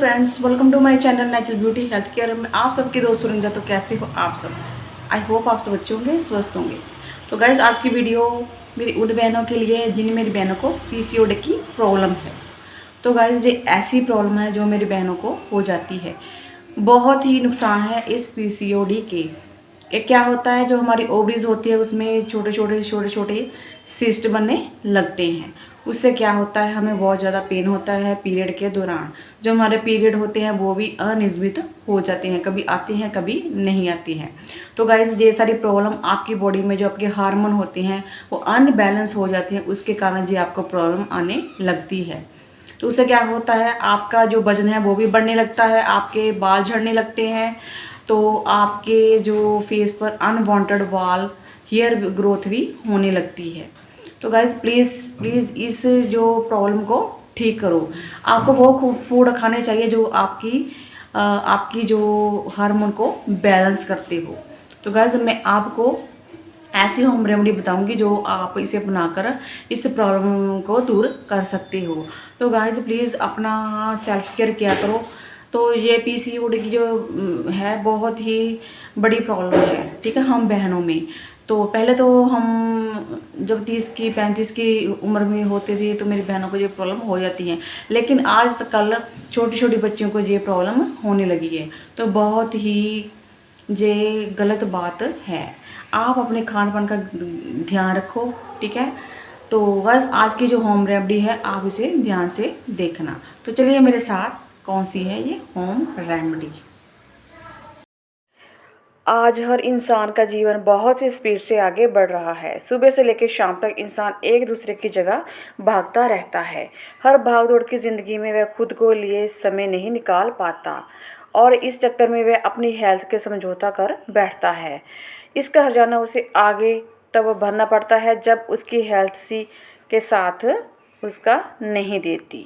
Friends, welcome to my channel natural beauty health care में आप सबके दोस्त रंजा। तो कैसे हो आप सब? आई होप आप सब अच्छे होंगे, स्वस्थ होंगे। तो गाइज आज की वीडियो मेरी उन बहनों के लिए जिन मेरी बहनों को पीसीओडी की प्रॉब्लम है। तो गाइज ये ऐसी प्रॉब्लम है जो मेरी बहनों को हो जाती है। बहुत ही नुकसान है इस पीसीओडी के। ये क्या होता है, जो हमारी ओवरीज होती है उसमें छोटे छोटे सिस्ट बनने लगते हैं। उससे क्या होता है, हमें बहुत ज़्यादा पेन होता है पीरियड के दौरान। जो हमारे पीरियड होते हैं वो भी अनियमित हो जाते हैं, कभी आती हैं कभी नहीं आती हैं। तो गाइज ये सारी प्रॉब्लम आपकी बॉडी में जो आपके हार्मोन होते हैं वो अनबैलेंस हो जाते हैं, उसके कारण जी आपको प्रॉब्लम आने लगती है। तो उससे क्या होता है, आपका जो वजन है वो भी बढ़ने लगता है, आपके बाल झड़ने लगते हैं। तो आपके जो फेस पर अनवांटेड बाल हेयर ग्रोथ भी होने लगती है। तो गाइज प्लीज़ इस जो प्रॉब्लम को ठीक करो। आपको वो फूड खाने चाहिए जो आपकी जो हार्मोन को बैलेंस करते हो। तो गाइज मैं आपको ऐसी होम रेमेडी बताऊंगी जो आप इसे बनाकर इस प्रॉब्लम को दूर कर सकते हो। तो गाइज प्लीज़ अपना सेल्फ केयर किया करो। तो ये पीसीओडी की जो है बहुत ही बड़ी प्रॉब्लम है, ठीक है, हम बहनों में। तो पहले तो हम जब 30 की 35 की उम्र में होते थे तो मेरी बहनों को ये प्रॉब्लम हो जाती है, लेकिन आज कल छोटी छोटी बच्चियों को ये प्रॉब्लम होने लगी है। तो बहुत ही ये गलत बात है। आप अपने खान पान का ध्यान रखो, ठीक है। तो बस आज की जो होम रेमेडी है आप इसे ध्यान से देखना। तो चलिए मेरे साथ कौन सी है ये होम रेमेडी। आज हर इंसान का जीवन बहुत ही स्पीड से आगे बढ़ रहा है। सुबह से लेकर शाम तक इंसान एक दूसरे की जगह भागता रहता है। हर भाग दौड़ की ज़िंदगी में वह खुद को लिए समय नहीं निकाल पाता और इस चक्कर में वह अपनी हेल्थ के समझौता कर बैठता है। इसका हर्जाना उसे आगे तब भरना पड़ता है जब उसकी हेल्थ सी के साथ उसका नहीं देती।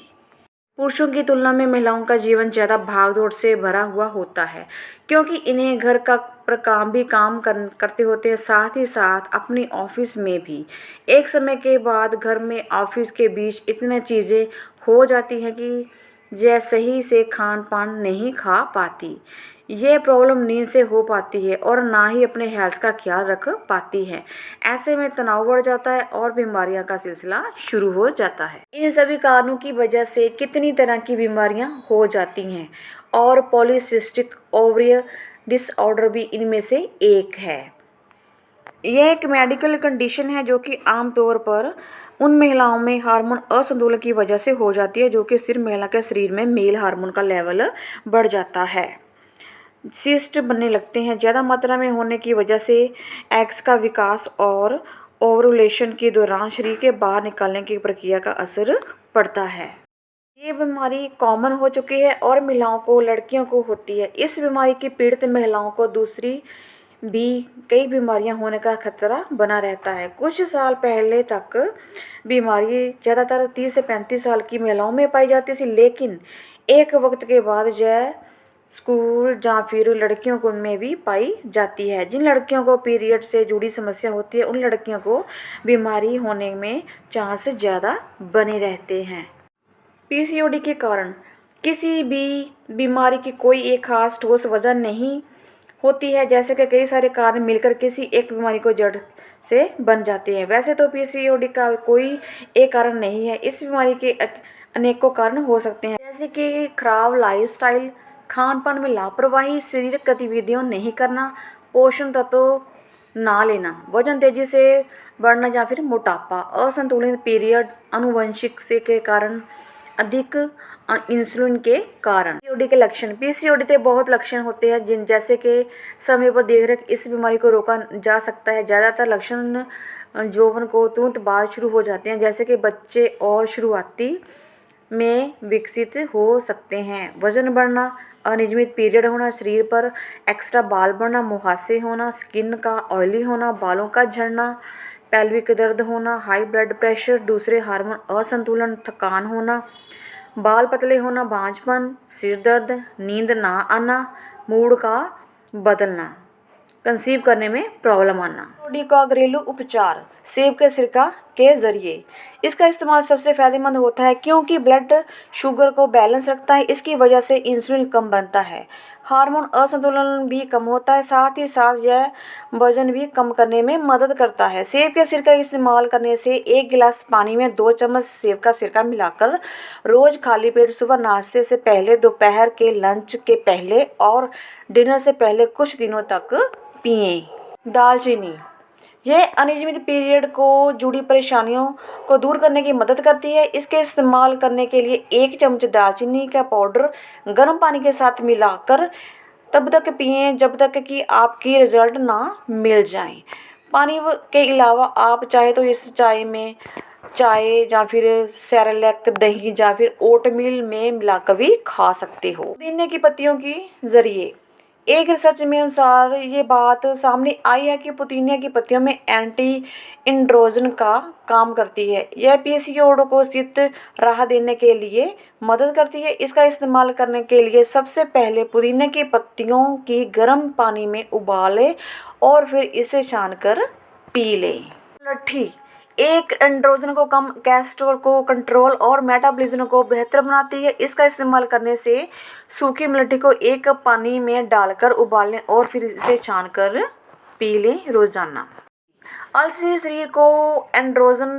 पुरुषों की तुलना में महिलाओं का जीवन ज़्यादा भागदौड़ से भरा हुआ होता है, क्योंकि इन्हें घर का पर काम भी करते होते हैं, साथ ही साथ अपनी ऑफिस में भी। एक समय के बाद घर में ऑफिस के बीच इतनी चीज़ें हो जाती हैं कि जैसे सही से खान पान नहीं खा पाती। ये प्रॉब्लम नींद से हो पाती है और ना ही अपने हेल्थ का ख्याल रख पाती है। ऐसे में तनाव बढ़ जाता है और बीमारियां का सिलसिला शुरू हो जाता है। इन सभी कारणों की वजह से कितनी तरह की बीमारियां हो जाती हैं और पॉलीसिस्टिक ओवरियन डिसऑर्डर भी इनमें से एक है। यह एक मेडिकल कंडीशन है जो कि आमतौर पर उन महिलाओं में हार्मोन असंतुलन की वजह से हो जाती है, जो कि सिर्फ महिला के शरीर में मेल हार्मोन का लेवल बढ़ जाता है। सिस्ट बनने लगते हैं। ज़्यादा मात्रा में होने की वजह से एग्स का विकास और ओवुलेशन के दौरान शरीर के बाहर निकालने की प्रक्रिया का असर पड़ता है। ये बीमारी कॉमन हो चुकी है और महिलाओं को, लड़कियों को होती है। इस बीमारी की पीड़ित महिलाओं को दूसरी भी कई बीमारियां होने का खतरा बना रहता है। कुछ साल पहले तक बीमारी ज़्यादातर 30 से 35 साल की महिलाओं में पाई जाती थी, लेकिन एक वक्त के बाद यह स्कूल या फिर लड़कियों को में भी पाई जाती है। जिन लड़कियों को पीरियड से जुड़ी समस्या होती है उन लड़कियों को बीमारी होने में चांस ज़्यादा बने रहते हैं। पीसीओडी के कारण किसी भी बीमारी की कोई एक खास ठोस वजह नहीं होती है, जैसे कि कई सारे कारण मिलकर किसी एक बीमारी को जड़ से बन जाते हैं। वैसे तो पीसीओडी का कोई एक कारण नहीं है। इस बीमारी के अनेकों कारण हो सकते हैं, जैसे कि खराब लाइफस्टाइल, खान पान में लापरवाही, शारीरिक गतिविधियों नहीं करना, पोषण तत्व ना लेना, वजन तेजी से बढ़ना या फिर मोटापा, असंतुलित पीरियड, आनुवंशिक से के कारण, अधिक इंसुलिन के कारण। पीसीओडी के लक्षण। पीसीओडी के बहुत लक्षण होते हैं जिन जैसे कि समय पर देखरेख इस बीमारी को रोका जा सकता है। ज़्यादातर लक्षण यौवन को तुरंत बाद शुरू हो जाते हैं, जैसे कि बच्चे और शुरुआती में विकसित हो सकते हैं। वजन बढ़ना, अनियमित पीरियड होना, शरीर पर एक्स्ट्रा बाल बढ़ना, मुहासे होना, स्किन का ऑयली होना, बालों का झड़ना, पेल्विक दर्द होना, हाई ब्लड प्रेशर, दूसरे हार्मोन असंतुलन, थकान होना, बाल पतले होना, बांझपन, सिर दर्द, नींद ना आना, मूड का बदलना। कंसीव करने में प्रॉब्लम आना। बॉडी का घरेलू उपचार सेब के सिरका के जरिए। इसका इस्तेमाल सबसे फायदेमंद होता है क्योंकि ब्लड शुगर को बैलेंस रखता है। इसकी वजह से इंसुलिन कम बनता है, हार्मोन असंतुलन भी कम होता है, साथ ही साथ यह वजन भी कम करने में मदद करता है। सेब के सिरका इस्तेमाल करने से 1 गिलास पानी में 2 चम्मच सेब का सिरका मिलाकर रोज़ खाली पेट सुबह नाश्ते से पहले, दोपहर के लंच के पहले और डिनर से पहले कुछ दिनों तक पिएं। दालचीनी यह अनियमित पीरियड को जुड़ी परेशानियों को दूर करने की मदद करती है। इसके इस्तेमाल करने के लिए 1 चम्मच दालचीनी का पाउडर गर्म पानी के साथ मिलाकर तब तक पिएं जब तक कि आपकी रिजल्ट ना मिल जाए। पानी के अलावा आप चाहे तो इस चाय या फिर सेरेलैक, दही या फिर ओटमील में मिलाकर भी खा सकते हो। पुदीने की पत्तियों के जरिए एक रिसर्च में अनुसार ये बात सामने आई है कि पुदीने की पत्तियों में एंटी एंड्रोजन का काम करती है। यह पीसीओडी को स्थित राहत देने के लिए मदद करती है। इसका इस्तेमाल करने के लिए सबसे पहले पुदीने की पत्तियों की गर्म पानी में उबालें और फिर इसे छानकर पी लें। लट्ठी एक एंड्रोजन को कम, कोलेस्ट्रॉल को कंट्रोल और मेटाबॉलिज्म को बेहतर बनाती है। इसका इस्तेमाल करने से सूखी मुलट्ठी को 1 कप पानी में डालकर उबाल लें और फिर इसे छानकर पी लें रोजाना। अलसी शरीर को एंड्रोजन,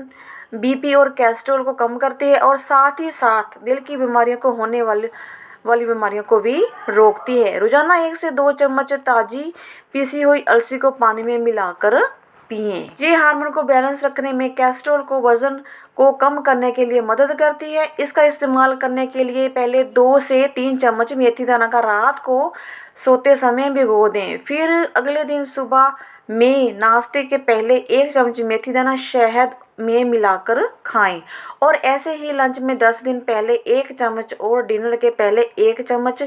बीपी और कोलेस्ट्रॉल को कम करती है और साथ ही साथ दिल की बीमारियों को होने वाली बीमारियों को भी रोकती है। रोजाना 1 से 2 चम्मच ताज़ी पीसी हुई अलसी को पानी में मिलाकर पिएं। ये हार्मोन को बैलेंस रखने में, कोलेस्ट्रॉल को, वजन को कम करने के लिए मदद करती है। इसका इस्तेमाल करने के लिए पहले 2 से 3 चम्मच मेथी दाना का रात को सोते समय भिगो दें। फिर अगले दिन सुबह में नाश्ते के पहले 1 चम्मच मेथी दाना शहद में मिलाकर खाएं और ऐसे ही लंच में 10 दिन पहले 1 चम्मच और डिनर के पहले 1 चम्मच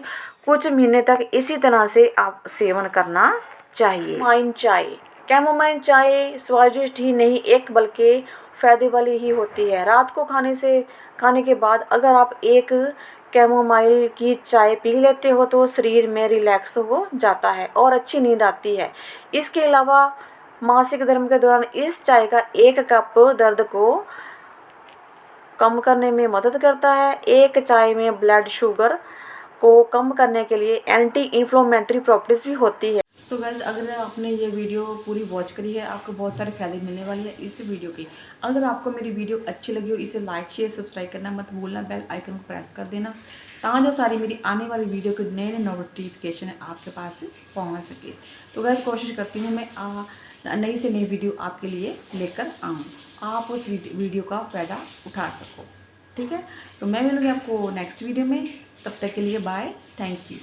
कुछ महीने तक इसी तरह से आप सेवन करना चाहिए। कैमोमाइल चाय। कैमोमाइल चाय स्वादिष्ट ही नहीं एक बल्कि फ़ायदे वाली ही होती है। रात को खाने के बाद अगर आप 1 कैमोमाइल की चाय पी लेते हो तो शरीर में रिलैक्स हो जाता है और अच्छी नींद आती है। इसके अलावा मासिक धर्म के दौरान इस चाय का 1 कप दर्द को कम करने में मदद करता है। एक चाय में ब्लड शुगर को कम करने के लिए एंटी इन्फ्लेमेटरी प्रॉपर्टीज भी होती है। तो गाइस, अगर आपने ये वीडियो पूरी वॉच करी है, आपको बहुत सारे फायदे मिलने वाले हैं इस वीडियो की। अगर आपको मेरी वीडियो अच्छी लगी हो, इसे लाइक, शेयर, सब्सक्राइब करना मत भूलना, बेल आइकन को प्रेस कर देना ताकि जो सारी मेरी आने वाली वीडियो के नए नोटिफिकेशन है आपके पास पहुँच सके। तो गाइस, कोशिश करती हूँ मैं नई से नई वीडियो आपके लिए लेकर आऊँ, आप उस वीडियो का फ़ायदा उठा सको। ठीक है, तो मैं मिलूँगी आपको नेक्स्ट वीडियो में। तब तक के लिए बाय, थैंक यू।